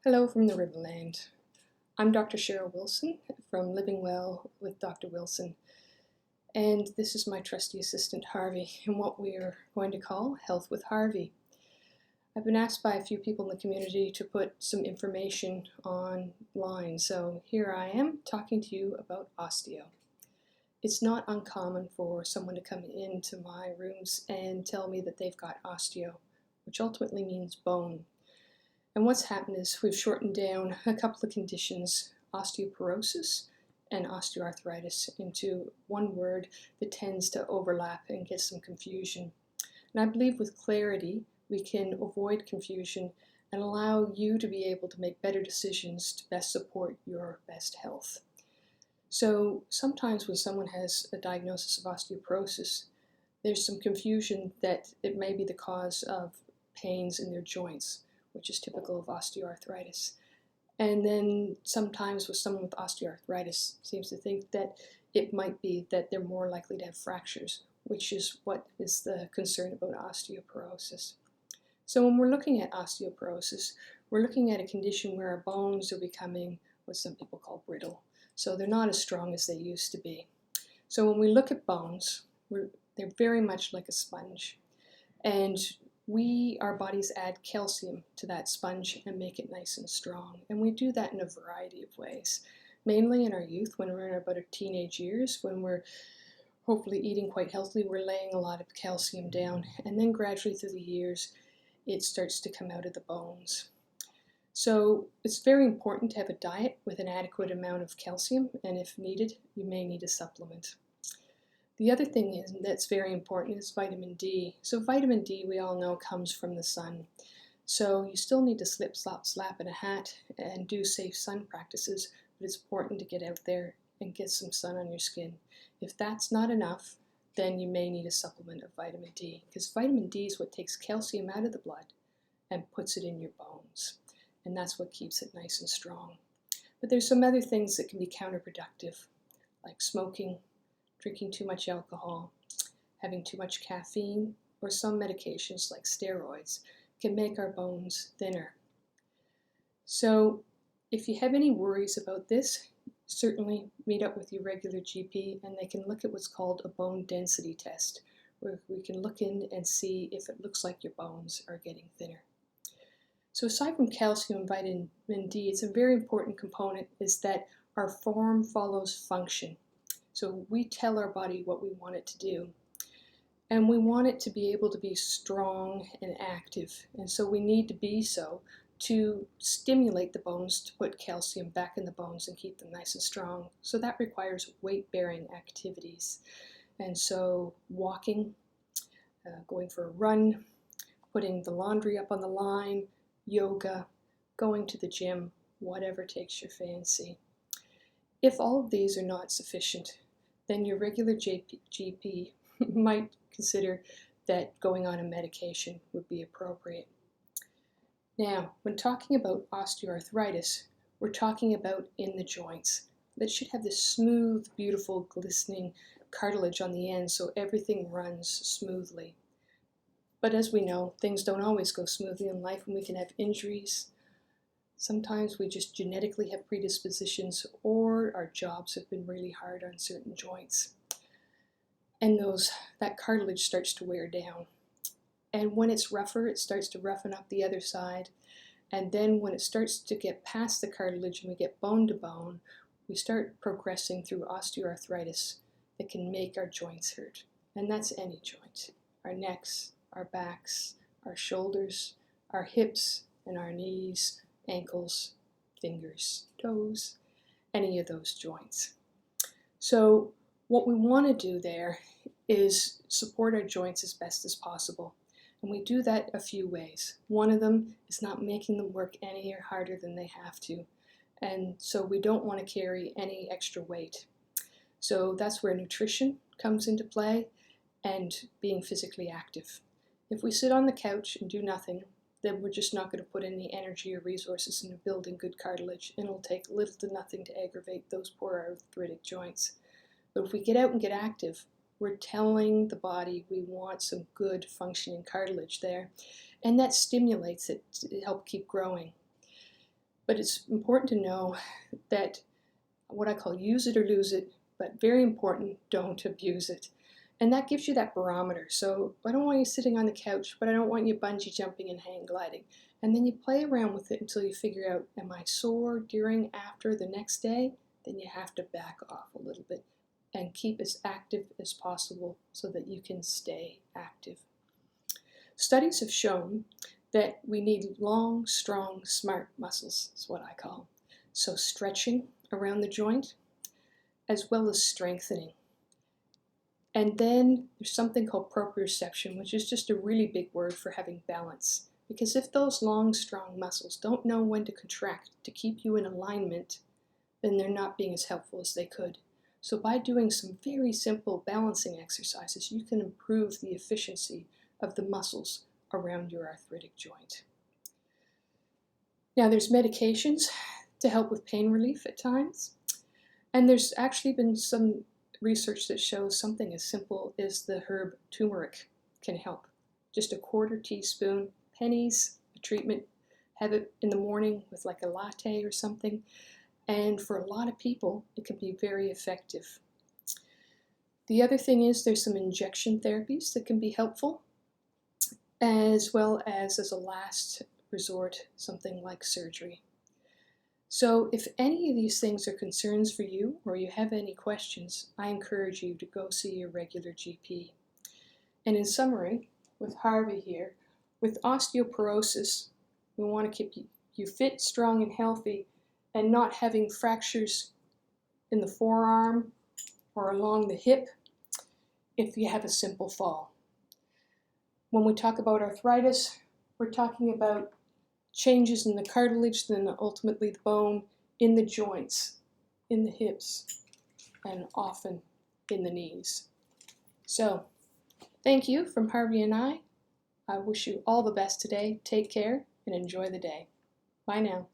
Hello from the Riverland. I'm Dr. Cheryl Wilson from Living Well with Dr. Wilson, and this is my trusty assistant Harvey in what we are going to call Health with Harvey. I've been asked by a few people in the community to put some information online, so here I am talking to you about osteo. It's not uncommon for someone to come into my rooms and tell me that they've got osteo, which ultimately means bone. And what's happened is we've shortened down a couple of conditions, osteoporosis and osteoarthritis, into one word that tends to overlap and get some confusion. And I believe with clarity, we can avoid confusion and allow you to be able to make better decisions to best support your best health. So sometimes when someone has a diagnosis of osteoporosis, there's some confusion that it may be the cause of pains in their joints, which is typical of osteoarthritis. And then sometimes with someone with osteoarthritis seems to think that it might be that they're more likely to have fractures, which is what is the concern about osteoporosis. So when we're looking at osteoporosis, we're looking at a condition where our bones are becoming what some people call brittle. So they're not as strong as they used to be. So when we look at bones, they're very much like a sponge. And our bodies add calcium to that sponge and make it nice and strong. And we do that in a variety of ways, mainly in our youth, when we're in about our teenage years, when we're hopefully eating quite healthily, we're laying a lot of calcium down. And then gradually through the years, it starts to come out of the bones. So it's very important to have a diet with an adequate amount of calcium, and if needed, you may need a supplement. The other thing that's very important is vitamin D. So vitamin D, we all know, comes from the sun. So you still need to slip, slop, slap in a hat and do safe sun practices, but it's important to get out there and get some sun on your skin. If that's not enough, then you may need a supplement of vitamin D, because vitamin D is what takes calcium out of the blood and puts it in your bones. And that's what keeps it nice and strong. But there's some other things that can be counterproductive, like smoking, drinking too much alcohol, having too much caffeine, or some medications like steroids can make our bones thinner. So if you have any worries about this, certainly meet up with your regular GP and they can look at what's called a bone density test, where we can look in and see if it looks like your bones are getting thinner. So aside from calcium and vitamin D, it's a very important component is that our form follows function. So we tell our body what we want it to do. And we want it to be able to be strong and active. And so we need to be so to stimulate the bones to put calcium back in the bones and keep them nice and strong. So that requires weight-bearing activities. And so walking, going for a run, putting the laundry up on the line, yoga, going to the gym, whatever takes your fancy. If all of these are not sufficient, then your regular GP might consider that going on a medication would be appropriate. Now, when talking about osteoarthritis, we're talking about in the joints. That should have this smooth, beautiful, glistening cartilage on the end so everything runs smoothly. But as we know, things don't always go smoothly in life and we can have injuries. Sometimes we just genetically have predispositions or our jobs have been really hard on certain joints. And that cartilage starts to wear down. And when it's rougher, it starts to roughen up the other side. And then when it starts to get past the cartilage and we get bone to bone, we start progressing through osteoarthritis that can make our joints hurt. And that's any joint. Our necks, our backs, our shoulders, our hips, and our knees, ankles, fingers, toes, any of those joints. So what we want to do there is support our joints as best as possible. And we do that a few ways. One of them is not making them work any harder than they have to. And so we don't want to carry any extra weight. So that's where nutrition comes into play and being physically active. If we sit on the couch and do nothing, then we're just not going to put any energy or resources into building good cartilage, and it'll take little to nothing to aggravate those poor arthritic joints. But if we get out and get active, we're telling the body we want some good functioning cartilage there, and that stimulates it to help keep growing. But it's important to know that what I call use it or lose it, but very important, don't abuse it. And that gives you that barometer. So I don't want you sitting on the couch, but I don't want you bungee jumping and hang gliding. And then you play around with it until you figure out, am I sore during, after, the next day? Then you have to back off a little bit and keep as active as possible so that you can stay active. Studies have shown that we need long, strong, smart muscles, is what I call them. So stretching around the joint, as well as strengthening. And then there's something called proprioception, which is just a really big word for having balance. Because if those long, strong muscles don't know when to contract to keep you in alignment, then they're not being as helpful as they could. So by doing some very simple balancing exercises, you can improve the efficiency of the muscles around your arthritic joint. Now there's medications to help with pain relief at times. And there's actually been some research that shows something as simple as the herb turmeric can help. Just a 1/4 teaspoon, pennies, a treatment, have it in the morning with like a latte or something. And for a lot of people, it can be very effective. The other thing is there's some injection therapies that can be helpful, as well as a last resort, something like surgery. So if any of these things are concerns for you or you have any questions, I encourage you to go see your regular GP. And in summary, with Harvey here, with osteoporosis, we want to keep you fit, strong, and healthy, and not having fractures in the forearm or along the hip if you have a simple fall. When we talk about arthritis, we're talking about changes in the cartilage, then ultimately the bone, in the joints, in the hips, and often in the knees. So, thank you from Harvey and I. I wish you all the best today. Take care and enjoy the day. Bye now.